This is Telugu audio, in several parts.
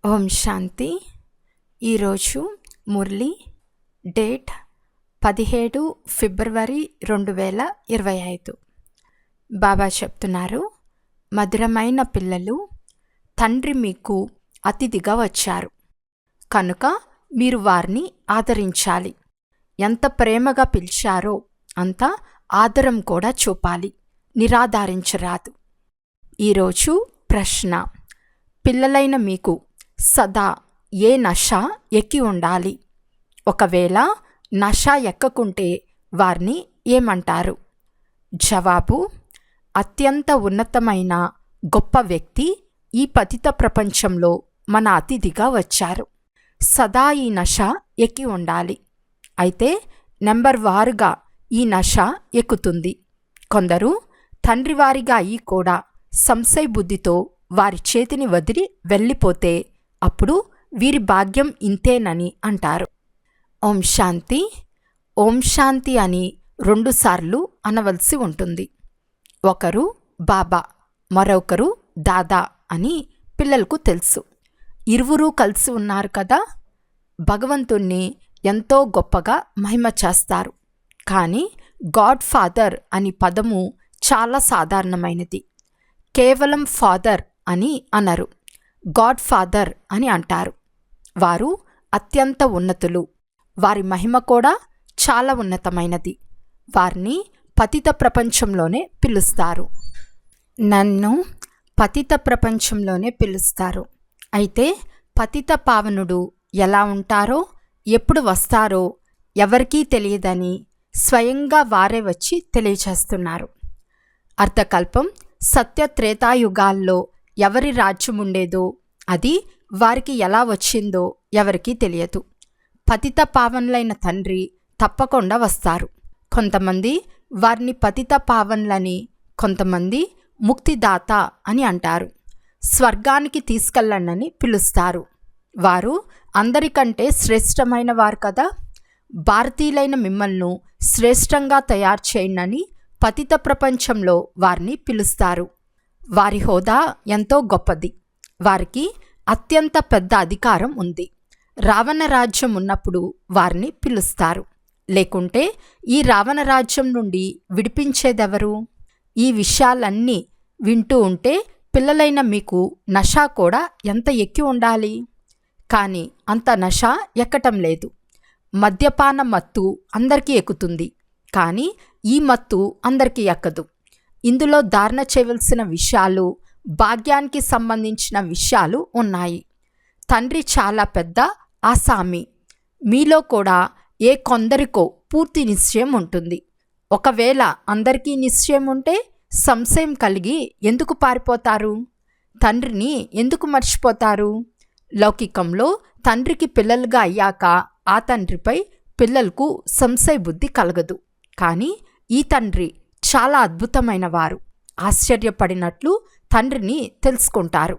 ఓం శాంతి. ఈరోజు మురళి డేట్ 17 ఫిబ్రవరి 2025. బాబా చెప్తున్నారు, మధురమైన పిల్లలు, తండ్రి మీకు అతిథిగా వచ్చారు కనుక మీరు వారిని ఆదరించాలి. ఎంత ప్రేమగా పిలిచారో అంత ఆదరం కూడా చూపాలి, నిరాధారించరాదు. ఈరోజు ప్రశ్న: పిల్లలైన మీకు సదా ఏ నష ఎక్కి ఉండాలి? ఒకవేళ నష ఎక్కకుంటే వారిని ఏమంటారు? జవాబు: అత్యంత ఉన్నతమైన గొప్ప వ్యక్తి ఈ పతిత ప్రపంచంలో మన అతిథిగా వచ్చారు. సదా ఈ నష ఎక్కి ఉండాలి. అయితే నెంబర్ వారుగా ఈ నష ఎక్కుతుంది. కొందరు తండ్రివారిగా అయి కూడా సంశయ బుద్ధితో వారి చేతిని వదిలి వెళ్ళిపోతే అప్పుడు వీరి భాగ్యం ఇంతేనని అంటారు. ఓం శాంతి. ఓం శాంతి అని 2 సార్లు అనవలసి ఉంటుంది. ఒకరు బాబా, మరొకరు దాదా అని పిల్లలకు తెలుసు. ఇరువురు కలిసి ఉన్నారు కదా. భగవంతుణ్ణి ఎంతో గొప్పగా మహిమ చేస్తారు. కానీ గాడ్ ఫాదర్ అని పదము చాలా సాధారణమైనది. కేవలం ఫాదర్ అని అనరు, గాడ్ ఫాదర్ అని అంటారు. వారు అత్యంత ఉన్నతులు. వారి మహిమ కూడా చాలా ఉన్నతమైనది. వారిని పతిత ప్రపంచంలోనే పిలుస్తారు. నన్ను పతిత ప్రపంచంలోనే పిలుస్తారు. అయితే పతిత పావనుడు ఎలా ఉంటారో, ఎప్పుడు వస్తారో ఎవరికీ తెలియదని స్వయంగా వారే వచ్చి తెలియచేస్తున్నారు. అర్ధకల్పం సత్య త్రేతాయుగాల్లో ఎవరి రాజ్యం ఉండేదో అది వారికి ఎలా వచ్చిందో ఎవరికీ తెలియదు. పతిత పావనులైన తండ్రి తప్పకుండా వస్తారు. కొంతమంది వారిని పతిత పావనులని, కొంతమంది ముక్తిదాత అని అంటారు. స్వర్గానికి తీసుకెళ్ళండి పిలుస్తారు. వారు అందరికంటే శ్రేష్టమైన వారు కదా. భారతీయులైన మిమ్మల్ని శ్రేష్టంగా తయారు చేయండి పతిత ప్రపంచంలో వారిని పిలుస్తారు. వారి హోదా ఎంతో గొప్పది. వారికి అత్యంత పెద్ద అధికారం ఉంది. రావణ రాజ్యం ఉన్నప్పుడు వారిని పిలుస్తారు. లేకుంటే ఈ రావణ రాజ్యం నుండి విడిపించేదెవరు? ఈ విషయాలన్నీ వింటూ ఉంటే పిల్లలైన మీకు నష కూడా ఎంత ఎక్కి ఉండాలి. కానీ అంత నష ఎక్కటం లేదు. మద్యపాన మత్తు అందరికీ ఎక్కుతుంది, కానీ ఈ మత్తు అందరికీ ఎక్కదు. ఇందులో ధారణ చేయవలసిన విషయాలు, భాగ్యానికి సంబంధించిన విషయాలు ఉన్నాయి. తండ్రి చాలా పెద్ద ఆసామి. మీలో కూడా ఏ కొందరికో పూర్తి నిశ్చయం ఉంటుంది. ఒకవేళ అందరికీ నిశ్చయం ఉంటే సంశయం కలిగి ఎందుకు పారిపోతారు? తండ్రిని ఎందుకు మర్చిపోతారు? లౌకికంలో తండ్రికి పిల్లలుగా అయ్యాక ఆ తండ్రిపై పిల్లలకు సంశయ బుద్ధి కలగదు. కానీ ఈ తండ్రి చాలా అద్భుతమైన వారు. ఆశ్చర్యపడినట్లు తండ్రిని తెలుసుకుంటారు.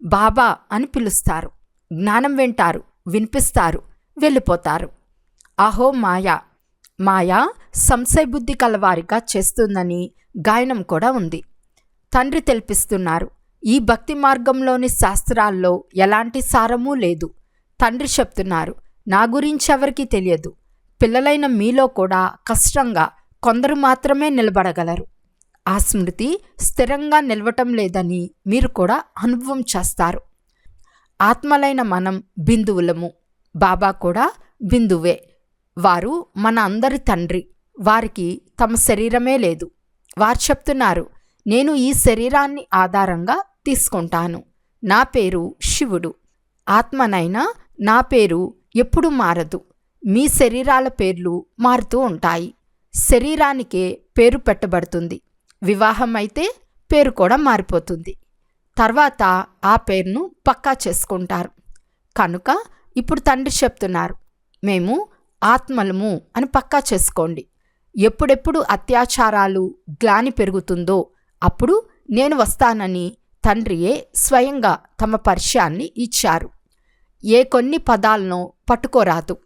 బాబా అని పిలుస్తారు, జ్ఞానం వింటారు, వినిపిస్తారు, వెళ్ళిపోతారు. అహో మాయా, మాయా సంశయ బుద్ధి కలవారిగా చేస్తుందని గాయనం కూడా ఉంది. తండ్రి తెలిపిస్తున్నారు, ఈ భక్తి మార్గంలోని శాస్త్రాల్లో ఎలాంటి సారమూ లేదు. తండ్రి చెప్తున్నారు, నా గురించి ఎవరికీ తెలియదు. పిల్లలైన మీలో కూడా కష్టంగా కొందరు మాత్రమే నిలబడగలరు. ఆ స్మృతి స్థిరంగా నిలవటం లేదని మీరు కూడా అనుభవం చేస్తారు. ఆత్మలైన మనం బిందువులము. బాబా కూడా బిందువే. వారు మన అందరి తండ్రి. వారికి తమ శరీరమే లేదు. వారు చెప్తున్నారు, నేను ఈ శరీరాన్ని ఆధారంగా తీసుకుంటాను. నా పేరు శివుడు. ఆత్మనైనా నా పేరు ఎప్పుడు మారదు. మీ శరీరాల పేర్లు మారుతూ ఉంటాయి. శరీరానికే పేరు పెట్టబడుతుంది. వివాహం అయితే పేరు కూడా మారిపోతుంది. తర్వాత ఆ పేరును పక్కా చేసుకుంటారు. కనుక ఇప్పుడు తండ్రి చెప్తున్నారు, మేము ఆత్మలము అని పక్కా చేసుకోండి. ఎప్పుడెప్పుడు అత్యాచారాలు, గ్లాని పెరుగుతుందో అప్పుడు నేను వస్తానని తండ్రియే స్వయంగా తమ పరిచయాన్ని ఇచ్చారు. ఏ కొన్ని పదాలను పట్టుకోరాదు.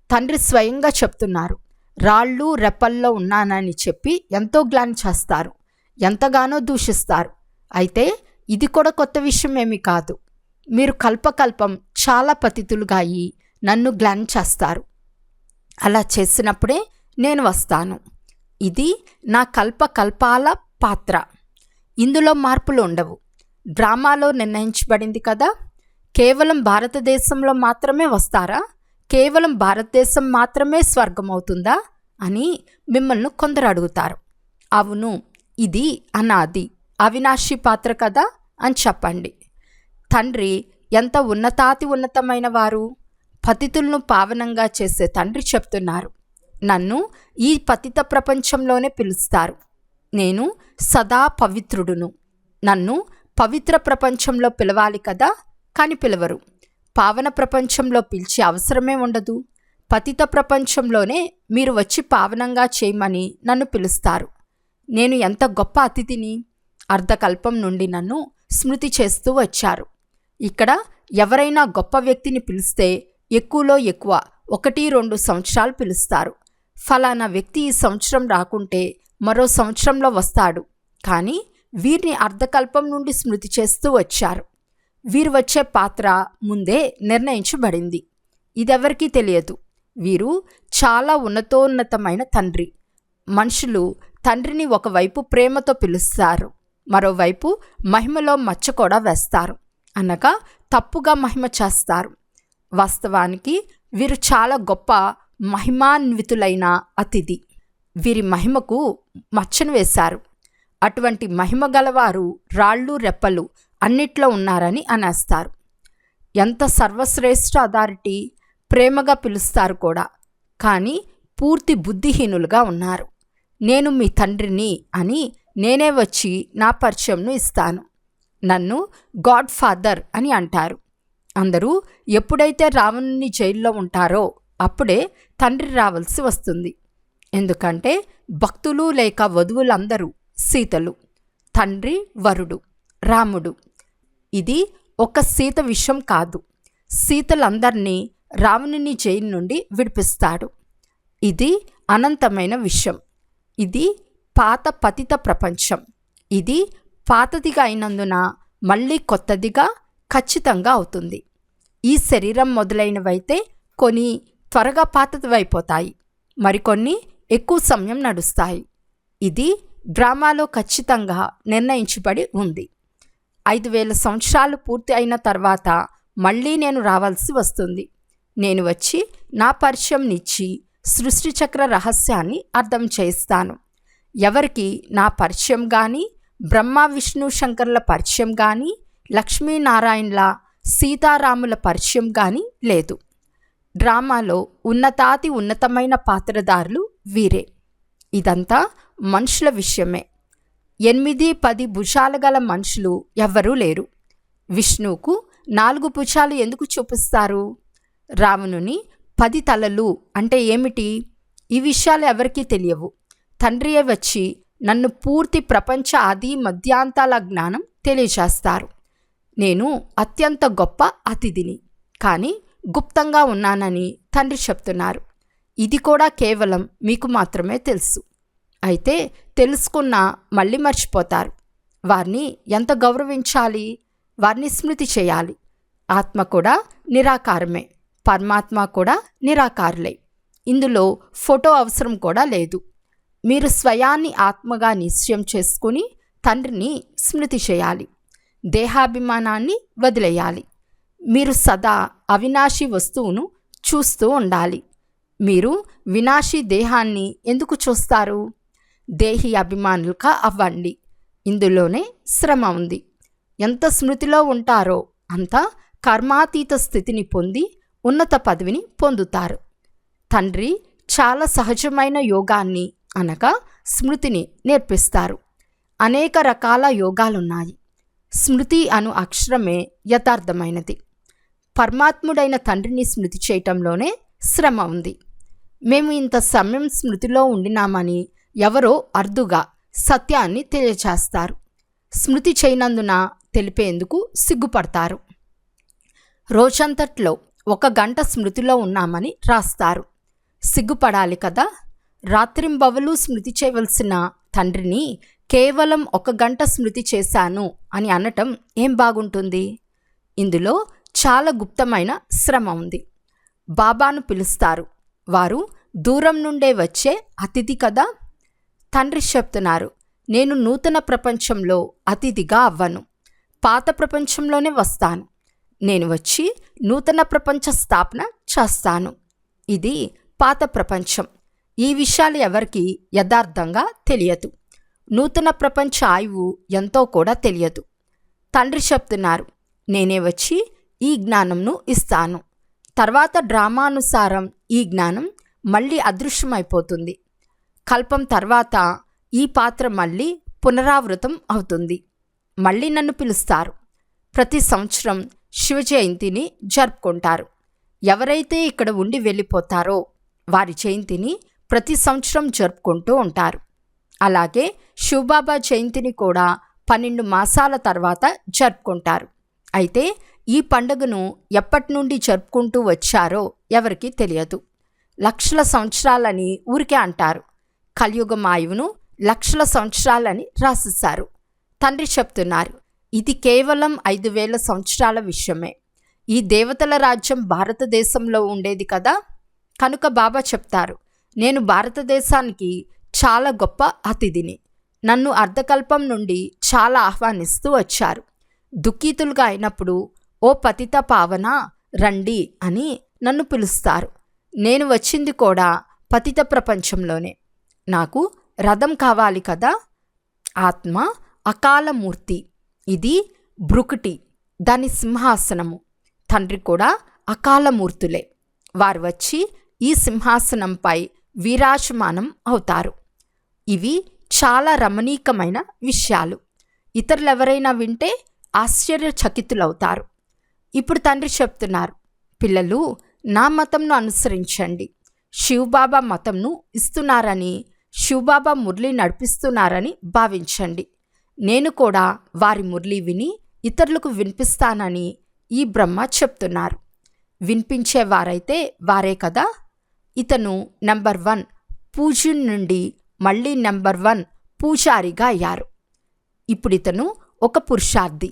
తండ్రి స్వయంగా చెప్తున్నారు, రాళ్ళు రెప్పల్లో ఉన్నానని చెప్పి ఎంతో గ్లాని చేస్తారు, ఎంతగానో దూషిస్తారు. అయితే ఇది కూడా కొత్త విషయం ఏమీ కాదు. మీరు కల్పకల్పం చాలా పతితులుగా అయ్యి నన్ను గ్లాన్ చేస్తారు. అలా చేసినప్పుడే నేను వస్తాను. ఇది నా కల్పకల్పాల పాత్ర. ఇందులో మార్పులు ఉండవు. డ్రామాలో నిర్ణయించబడింది కదా. కేవలం భారతదేశంలో మాత్రమే వస్తారా? కేవలం భారతదేశం మాత్రమే స్వర్గం అవుతుందా అని మిమ్మల్ని కొందరు అడుగుతారు. అవును, ఇది అనాది అవినాశి పాత్ర కదా అని చెప్పండి. తండ్రి ఎంత ఉన్నతమైన వారు. పతితులను పావనంగా చేసే తండ్రి చెప్తున్నారు, నన్ను ఈ పతిత ప్రపంచంలోనే పిలుస్తారు. నేను సదా పవిత్రుడును. నన్ను పవిత్ర ప్రపంచంలో పిలవాలి కదా, కానీ పిలవరు. పావన ప్రపంచంలో పిలిచే అవసరమే ఉండదు. పతిత ప్రపంచంలోనే మీరు వచ్చి పావనంగా చేయమని నన్ను పిలుస్తారు. నేను ఎంత గొప్ప అతిథిని. అర్ధకల్పం నుండి నన్ను స్మృతి చేస్తూ వచ్చారు. ఇక్కడ ఎవరైనా గొప్ప వ్యక్తిని పిలిస్తే ఎక్కువలో ఎక్కువ 1-2 సంవత్సరాలు పిలుస్తారు. ఫలానా వ్యక్తి ఈ సంవత్సరం రాకుంటే మరో సంవత్సరంలో వస్తాడు. కానీ వీరిని అర్ధకల్పం నుండి స్మృతి చేస్తూ వచ్చారు. వీరు వచ్చే పాత్ర ముందే నిర్ణయించబడింది. ఇదెవరికీ తెలియదు. వీరు చాలా ఉన్నతమైన తండ్రి. మనుషులు తండ్రిని ఒకవైపు ప్రేమతో పిలుస్తారు, మరోవైపు మహిమలో మచ్చ కూడా వేస్తారు, అనగా తప్పుగా మహిమ చేస్తారు. వాస్తవానికి వీరు చాలా గొప్ప మహిమాన్వితులైన అతిథి. వీరి మహిమకు మచ్చను వేశారు. అటువంటి మహిమ గలవారు రాళ్ళు రెప్పలు అన్నిట్లో ఉన్నారని అనేస్తారు. ఎంత సర్వశ్రేష్ఠ అథారిటీ, ప్రేమగా పిలుస్తారు కూడా, కానీ పూర్తి బుద్ధిహీనులుగా ఉన్నారు. నేను మీ తండ్రిని అని నేనే వచ్చి నా పరిచయంను ఇస్తాను. నన్ను గాడ్ ఫాదర్ అని అంటారు. అందరూ ఎప్పుడైతే రావణుని జైల్లో ఉంటారో అప్పుడే తండ్రి రావాల్సి వస్తుంది. ఎందుకంటే భక్తులు లేక వధువులందరూ సీతలు, తండ్రి వరుడు రాముడు. ఇది ఒక సీత విషయం కాదు. సీతలందరినీ రావణుని జైలు నుండి విడిపిస్తాడు. ఇది అనంతమైన విషయం. ఇది పాత పతిత ప్రపంచం. ఇది పాతదిగా అయినందున మళ్ళీ కొత్తదిగా ఖచ్చితంగా అవుతుంది. ఈ శరీరం మొదలైనవైతే కొన్ని త్వరగా పాతదివైపోతాయి, మరికొన్ని ఎక్కువ సమయం నడుస్తాయి. ఇది డ్రామాలో ఖచ్చితంగా నిర్ణయించబడి ఉంది. 5000 సంవత్సరాలు పూర్తి అయిన తర్వాత మళ్ళీ నేను రావాల్సి వస్తుంది. నేను వచ్చి నా పరిచయంనిచ్చి సృష్టి చక్ర రహస్యాన్ని అర్థం చేయిస్తాను. ఎవరికి నా పరిచయం కానీ, బ్రహ్మ విష్ణు శంకర్ల పరిచయం కానీ, లక్ష్మీనారాయణల సీతారాముల పరిచయం కానీ లేదు. డ్రామాలో ఉన్నతమైన పాత్రధారులు వీరే. ఇదంతా మనుషుల విషయమే. 8-10 భుజాలు గల మనుషులు ఎవ్వరూ లేరు. విష్ణువుకు 4 భుజాలు ఎందుకు చూపిస్తారు? రావణుని 10 తలలు అంటే ఏమిటి? ఈ విషయాలు ఎవరికీ తెలియవు. తండ్రియే వచ్చి నన్ను పూర్తి ప్రపంచ ఆది మధ్యాంతాల జ్ఞానం తెలియజేస్తారు. నేను అత్యంత గొప్ప అతిథిని, కానీ గుప్తంగా ఉన్నానని తండ్రి చెప్తున్నారు. ఇది కూడా కేవలం మీకు మాత్రమే తెలుసు. అయితే తెలుసుకున్నా మళ్ళీ మర్చిపోతారు. వారిని ఎంత గౌరవించాలి? వారిని స్మృతి చేయాలి. ఆత్మ కూడా నిరాకారమే, పరమాత్మ కూడా నిరాకారులే. ఇందులో ఫోటో అవసరం కూడా లేదు. మీరు స్వయాన్ని ఆత్మగా నిశ్చయం చేసుకుని తండ్రిని స్మృతి చేయాలి. దేహాభిమానాన్ని వదిలేయాలి. మీరు సదా అవినాశి వస్తువును చూస్తూ ఉండాలి. మీరు వినాశీ దేహాన్ని ఎందుకు చూస్తారు? దేహి అభిమానులుగా అవ్వండి. ఇందులోనే శ్రమ ఉంది. ఎంత స్మృతిలో ఉంటారో అంత కర్మాతీత స్థితిని పొంది ఉన్నత పదవిని పొందుతారు. తండ్రి చాలా సహజమైన యోగాన్ని అనగా స్మృతిని నేర్పిస్తారు. అనేక రకాల యోగాలున్నాయి. స్మృతి అను అక్షరమే యథార్థమైనది. పరమాత్ముడైన తండ్రిని స్మృతి చేయటంలోనే శ్రమ ఉంది. మేము ఇంత సమయం స్మృతిలో ఉండినామని ఎవరో అరుదుగా సత్యాన్ని తెలియచేస్తారు. స్మృతి చేయనందున తెలిపేందుకు సిగ్గుపడతారు. రోజంతట్లో 1 గంట స్మృతిలో ఉన్నామని రాస్తారు. సిగ్గుపడాలి కదా. రాత్రింబవలు స్మృతి చేయవలసిన తండ్రిని కేవలం 1 గంట స్మృతి చేశాను అని అనటం ఏం బాగుంటుంది? ఇందులో చాలా గుప్తమైన శ్రమ ఉంది. బాబాను పిలుస్తారు. వారు దూరం నుండే వచ్చే అతిథి కదా. తండ్రి చెప్తున్నారు, నేను నూతన ప్రపంచంలో అతిథిగా అవ్వను, పాత ప్రపంచంలోనే వస్తాను. నేను వచ్చి నూతన ప్రపంచ స్థాపన చేస్తాను. ఇది పాత ప్రపంచం. ఈ విషయాలు ఎవరికి యథార్థంగా తెలియదు. నూతన ప్రపంచ ఆయువు ఎంతో కూడా తెలియదు. తండ్రి చెప్తున్నారు, నేనే వచ్చి ఈ జ్ఞానంను ఇస్తాను. తర్వాత డ్రామానుసారం ఈ జ్ఞానం మళ్ళీ అదృశ్యమైపోతుంది. కల్పం తర్వాత ఈ పాత్ర మళ్ళీ పునరావృతం అవుతుంది. మళ్ళీ నన్ను పిలుస్తారు. ప్రతి సంవత్సరం శివ జయంతిని జరుపుకుంటారు. ఎవరైతే ఇక్కడ ఉండి వెళ్ళిపోతారో వారి జయంతిని ప్రతి సంవత్సరం జరుపుకుంటూ ఉంటారు. అలాగే శివబాబా జయంతిని కూడా 12 మాసాల తర్వాత జరుపుకుంటారు. అయితే ఈ పండుగను ఎప్పటి నుండి జరుపుకుంటూ వచ్చారో ఎవరికీ తెలియదు. లక్షల సంవత్సరాలని ఊరికే అంటారు. కలియుగం ఆయువును లక్షల సంవత్సరాలని రాసిస్తారు. తండ్రి చెప్తున్నారు, ఇది కేవలం 5000 సంవత్సరాల విషయమే. ఈ దేవతల రాజ్యం భారతదేశంలో ఉండేది కదా. కనుక బాబా చెప్తారు, నేను భారతదేశానికి చాలా గొప్ప అతిథిని. నన్ను అర్ధకల్పం నుండి చాలా ఆహ్వానిస్తూ వచ్చారు. దుఃఖితులుగా అయినప్పుడు ఓ పతిత పావన రండి అని నన్ను పిలుస్తారు. నేను వచ్చింది కూడా పతిత ప్రపంచంలోనే. నాకు రథం కావాలి కదా. ఆత్మ అకాలమూర్తి. ఇది భృకుటి, దాని సింహాసనము. తండ్రి కూడా అకాలమూర్తులే. వారు వచ్చి ఈ సింహాసనంపై విరాజమానం అవుతారు. ఇవి చాలా రమణీకమైన విషయాలు. ఇతరులెవరైనా వింటే ఆశ్చర్యచకితులవుతారు. ఇప్పుడు తండ్రి చెప్తున్నారు, పిల్లలు నా మతంను అనుసరించండి. శివబాబా మతంను ఇస్తున్నారని, శివబాబా మురళి నడిపిస్తున్నారని భావించండి. నేను కూడా వారి మురళి విని ఇతరులకు వినిపిస్తానని ఈ బ్రహ్మ చెప్తున్నారు. వినిపించేవారైతే వారే కదా. ఇతను నెంబర్ 1 పూజ్యుని నుండి మళ్ళీ నెంబర్ 1 పూజారిగా అయ్యారు. ఇప్పుడు ఇతను ఒక పురుషార్థి.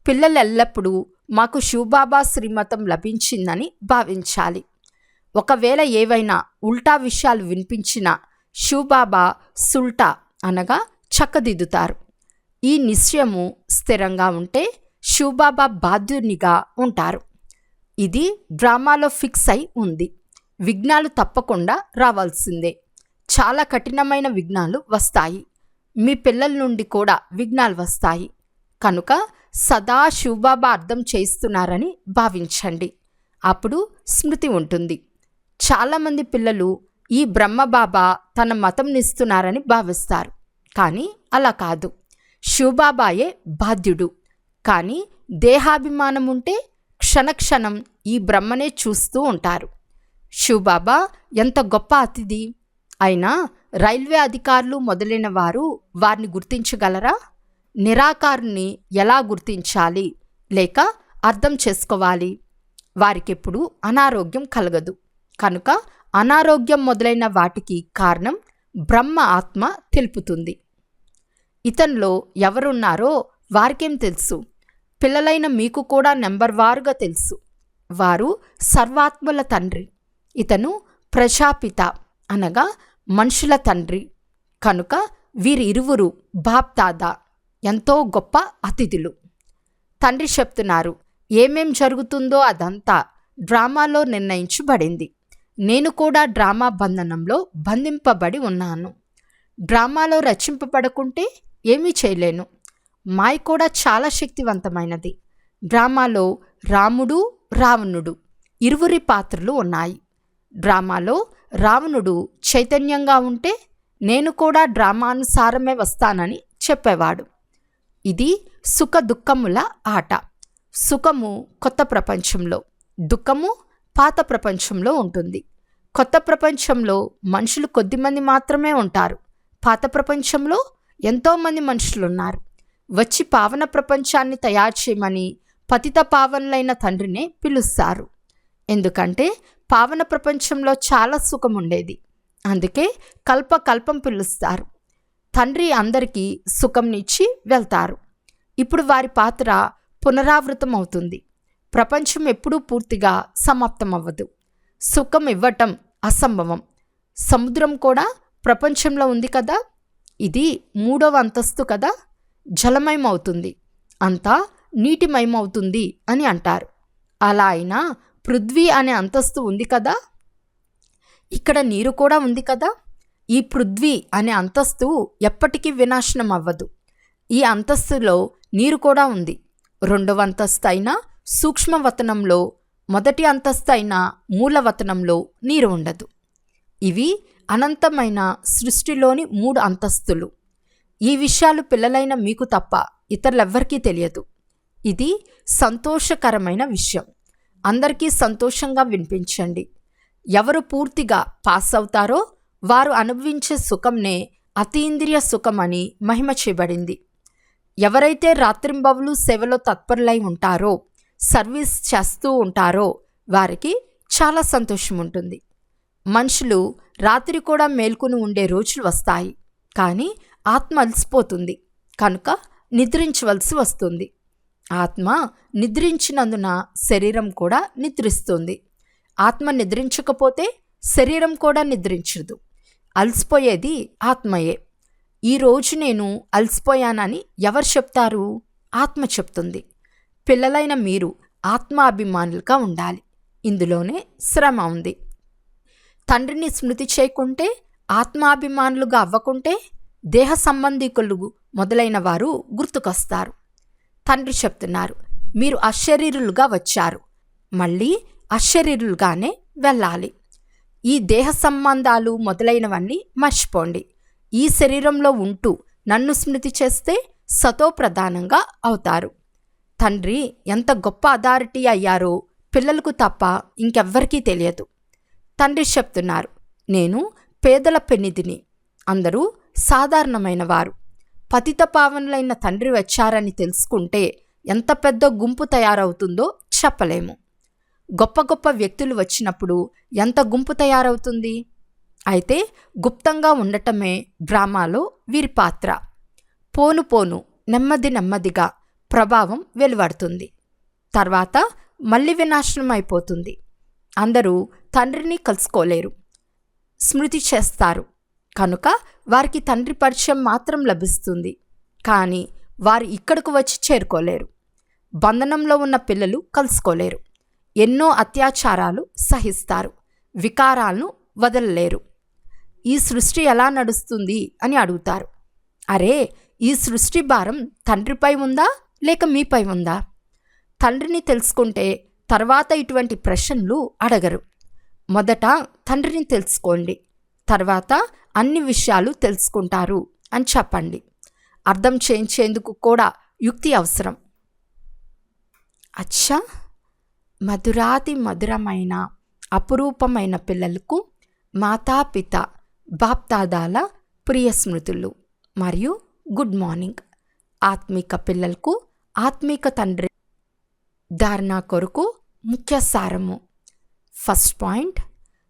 పిల్లలు ఎల్లప్పుడూ మాకు శివబాబా శ్రీమతం లభించిందని భావించాలి. ఒకవేళ ఏవైనా ఉల్టా విషయాలు వినిపించినా శివబాబా సుల్టా అనగా చక్కదిద్దుతారు. ఈ నిశ్చయము స్థిరంగా ఉంటే శివబాబా బాధ్యునిగా ఉంటారు. ఇది డ్రామాలో ఫిక్స్ అయి ఉంది. విఘ్నాలు తప్పకుండా రావాల్సిందే. చాలా కఠినమైన విఘ్నాలు వస్తాయి. మీ పిల్లల నుండి కూడా విఘ్నాలు వస్తాయి. కనుక సదా శివబాబా అర్థం చేస్తున్నారని భావించండి. అప్పుడు స్మృతి ఉంటుంది. చాలామంది పిల్లలు ఈ బ్రహ్మబాబా తన మతంనిస్తున్నారని భావిస్తారు. కానీ అలా కాదు. శివబాబాయే బాధ్యుడు. కానీ దేహాభిమానం ఉంటే క్షణక్షణం ఈ బ్రహ్మనే చూస్తూ ఉంటారు. శివబాబా ఎంత గొప్ప అతిథి అయినా రైల్వే అధికారులు మొదలైన వారు వారిని గుర్తించగలరా? నిరాకారుని ఎలా గుర్తించాలి లేక అర్థం చేసుకోవాలి? వారికెప్పుడు అనారోగ్యం కలగదు. కనుక అనారోగ్యం మొదలైన వాటికి కారణం బ్రహ్మ ఆత్మ తెలుపుతుంది. ఇతనిలో ఎవరున్నారో వారికేం తెలుసు? పిల్లలైన మీకు కూడా నెంబర్ వారుగా తెలుసు. వారు సర్వాత్మల తండ్రి. ఇతను ప్రజాపిత అనగా మనుషుల తండ్రి. కనుక వీరిరువురు బాప్దాదా ఎంతో గొప్ప అతిథులు. తండ్రి చెప్తున్నారు, ఏమేం జరుగుతుందో అదంతా డ్రామాలో నిర్ణయించబడింది. నేను కూడా డ్రామా బంధనంలో బంధింపబడి ఉన్నాను. డ్రామాలో రచింపబడకుంటే ఏమీ చేయలేను. మాయ కూడా చాలా శక్తివంతమైనది. డ్రామాలో రాముడు రావణుడు ఇరువురి పాత్రలు ఉన్నాయి. డ్రామాలో రావణుడు చైతన్యంగా ఉంటే నేను కూడా డ్రామానుసారమే వస్తానని చెప్పేవాడు. ఇది సుఖ దుఃఖముల ఆట. సుఖము కొత్త ప్రపంచంలో, దుఃఖము పాత ప్రపంచంలో ఉంటుంది. కొత్త ప్రపంచంలో మనుషులు కొద్దిమంది మాత్రమే ఉంటారు. పాత ప్రపంచంలో ఎంతోమంది మనుషులున్నారు. వచ్చి పావన ప్రపంచాన్ని తయారు చేయమని పతిత పావనులైన తండ్రినే పిలుస్తారు. ఎందుకంటే పావన ప్రపంచంలో చాలా సుఖం ఉండేది. అందుకే కల్పకల్పం పిలుస్తారు. తండ్రి అందరికీ సుఖంనిచ్చి వెళ్తారు. ఇప్పుడు వారి పాత్ర పునరావృతం అవుతుంది. ప్రపంచం ఎప్పుడూ పూర్తిగా సమాప్తమవ్వదు. సుఖం ఇవ్వటం అసంభవం. సముద్రం కూడా ప్రపంచంలో ఉంది కదా, ఇది 3వ అంతస్తు కదా, జలమయమవుతుంది, అంతా నీటిమయమవుతుంది అని అంటారు. అలా అయినా పృథ్వీ అనే అంతస్తు ఉంది కదా, ఇక్కడ నీరు కూడా ఉంది కదా. ఈ పృథ్వీ అనే అంతస్తు ఎప్పటికీ వినాశనం అవ్వదు. ఈ అంతస్తులో నీరు కూడా ఉంది. 2వ అంతస్తు అయిన సూక్ష్మవతనంలో, మొదటి అంతస్తు అయిన మూలవతనంలో నీరు ఉండదు. ఇవి అనంతమైన సృష్టిలోని 3 అంతస్తులు. ఈ విషయాలు పిల్లలైన మీకు తప్ప ఇతరులెవ్వరికీ తెలియదు. ఇది సంతోషకరమైన విషయం. అందరికీ సంతోషంగా వినిపించండి. ఎవరు పూర్తిగా పాస్ అవుతారో వారు అనుభవించే సుఖంనే అతీంద్రియ సుఖం అని మహిమ చేయబడింది. ఎవరైతే రాత్రింబవలు సేవలో తత్పరులై ఉంటారో, సర్వీస్ చేస్తూ ఉంటారో వారికి చాలా సంతోషం ఉంటుంది. మనుషులు రాత్రి కూడా మేల్కొని ఉండే రోజులు వస్తాయి, కానీ ఆత్మ అలసిపోతుంది కనుక నిద్రించవలసి వస్తుంది. ఆత్మ నిద్రించినందున శరీరం కూడా నిద్రిస్తుంది. ఆత్మ నిద్రించకపోతే శరీరం కూడా నిద్రించదు. అలసిపోయేది ఆత్మయే. ఈరోజు నేను అలసిపోయానని ఎవరు చెప్తారు? ఆత్మ చెప్తుంది. పిల్లలైన మీరు ఆత్మాభిమానులుగా ఉండాలి. ఇందులోనే శ్రమ ఉంది. తండ్రిని స్మృతి చేయకుంటే, ఆత్మాభిమానులుగా అవ్వకుంటే దేహ సంబంధికులు మొదలైన వారు గుర్తుకొస్తారు. తండ్రి చెప్తున్నారు, మీరు అశరీరులుగా వచ్చారు, మళ్ళీ అశరీరులుగానే వెళ్ళాలి. ఈ దేహ సంబంధాలు మొదలైనవన్నీ మర్చిపోండి. ఈ శరీరంలో ఉంటూ నన్ను స్మృతి చేస్తే సతో ప్రధానంగా అవుతారు. తండ్రి ఎంత గొప్ప అథారిటీ అయ్యారో పిల్లలకు తప్ప ఇంకెవ్వరికీ తెలియదు. తండ్రి చెప్తున్నారు, నేను పేదల పెన్నిధిని, అందరూ సాధారణమైన వారు. పతిత పావనులైన తండ్రి వచ్చారని తెలుసుకుంటే ఎంత పెద్ద గుంపు తయారవుతుందో చెప్పలేము. గొప్ప గొప్ప వ్యక్తులు వచ్చినప్పుడు ఎంత గుంపు తయారవుతుంది. అయితే గుప్తంగా ఉండటమే డ్రామాలో వీరి పాత్ర. పోను పోను నెమ్మది నెమ్మదిగా ప్రభావం వెలువడుతుంది. తర్వాత మళ్ళీ వినాశనం అయిపోతుంది. అందరూ తండ్రిని కలుసుకోలేరు, స్మృతి చేస్తారు కనుక వారికి తండ్రి పరిచయం మాత్రం లభిస్తుంది, కానీ వారు ఇక్కడకు వచ్చి చేరుకోలేరు. బంధనంలో ఉన్న పిల్లలు కలుసుకోలేరు. ఎన్నో అత్యాచారాలు సహిస్తారు, వికారాలను వదలలేరు. ఈ సృష్టి ఎలా నడుస్తుంది అని అడుగుతారు. అరే, ఈ సృష్టి భారం తండ్రిపై ఉందా లేక మీపై ఉందా? తండ్రిని తెలుసుకుంటే తర్వాత ఇటువంటి ప్రశ్నలు అడగరు. మొదట తండ్రిని తెలుసుకోండి, తర్వాత అన్ని విషయాలు తెలుసుకుంటారు అని చెప్పండి. అర్థం చేయించేందుకు కూడా యుక్తి అవసరం. అచ్చా, మధురాతి మధురమైన అపురూపమైన పిల్లలకు మాతాపిత బాప్దాదాల ప్రియ స్మృతులు మరియు గుడ్ మార్నింగ్. ఆత్మిక పిల్లలకు ఆత్మిక తండ్రి ధారణ కొరకు ముఖ్య సారము. ఫస్ట్ పాయింట్,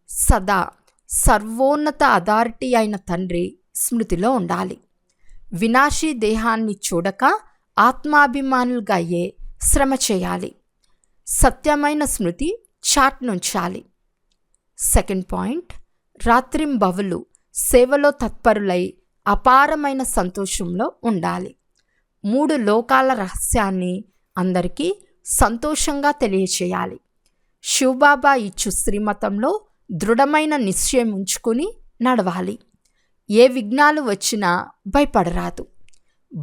సదా సర్వోన్నత అథారిటీ అయిన తండ్రి స్మృతిలో ఉండాలి. వినాశీ దేహాన్ని చూడక ఆత్మాభిమానులుగా అయ్యే శ్రమ చేయాలి. సత్యమైన స్మృతి చాట్నుంచాలి. సెకండ్ పాయింట్, రాత్రింబవలు సేవలో తత్పరులై అపారమైన సంతోషంలో ఉండాలి. 3 లోకాల రహస్యాన్ని అందరికీ సంతోషంగా తెలియచేయాలి. శివబాబా ఇచ్చు శ్రీమతంలో దృఢమైన నిశ్చయం ఉంచుకుని నడవాలి. ఏ విఘ్నాలు వచ్చినా భయపడరాదు.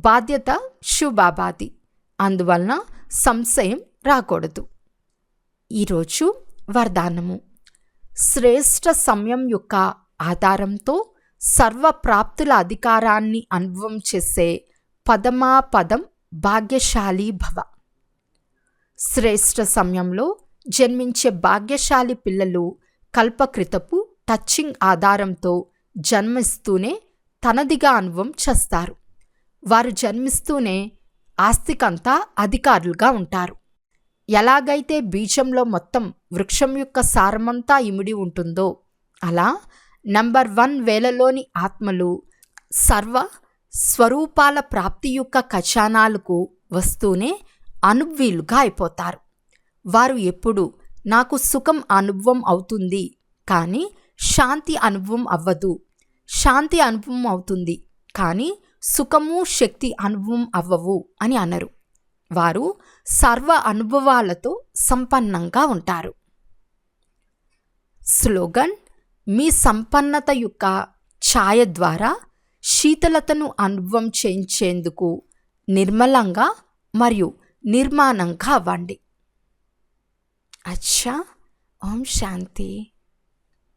బాధ్యత శివబాబాది, అందువలన సంశయం రాకూడదు. ఈరోజు వరదానము. శ్రేష్ఠ సమయం యొక్క ఆధారంతో సర్వప్రాప్తుల అధికారాన్ని అనుభవం చేసే పదమాపదం భాగ్యశాలి భవ. శ్రేష్ఠ సమయంలో జన్మించే భాగ్యశాలి పిల్లలు కల్పకృతపు టచింగ్ ఆధారంతో జన్మిస్తూనే తనదిగా అనుభవం చేస్తారు. వారు జన్మిస్తూనే ఆస్తికంతా అధికారులుగా ఉంటారు. ఎలాగైతే బీజంలో మొత్తం వృక్షం యొక్క సారమంతా ఇమిడి ఉంటుందో అలా నంబర్ 1 వేలలోని ఆత్మలు సర్వ స్వరూపాల ప్రాప్తి యొక్క ఖజానాలకు వస్తూనే అనుభవీలుగా అయిపోతారు. వారు ఎప్పుడు నాకు సుఖం అనుభవం అవుతుంది కానీ శాంతి అనుభవం అవ్వదు, శాంతి అనుభవం అవుతుంది కానీ సుఖము శక్తి అనుభవం అవ్వవు అని అనరు. వారు సర్వ అనుభవాలతో సంపన్నంగా ఉంటారు. స్లోగన్: మీ సంపన్నత యొక్క ఛాయ ద్వారా శీతలతను అనుభవం చేయించేందుకు నిర్మలంగా మరియు నిర్మాణంగా అవ్వండి. అచ్చా. ఓం శాంతి.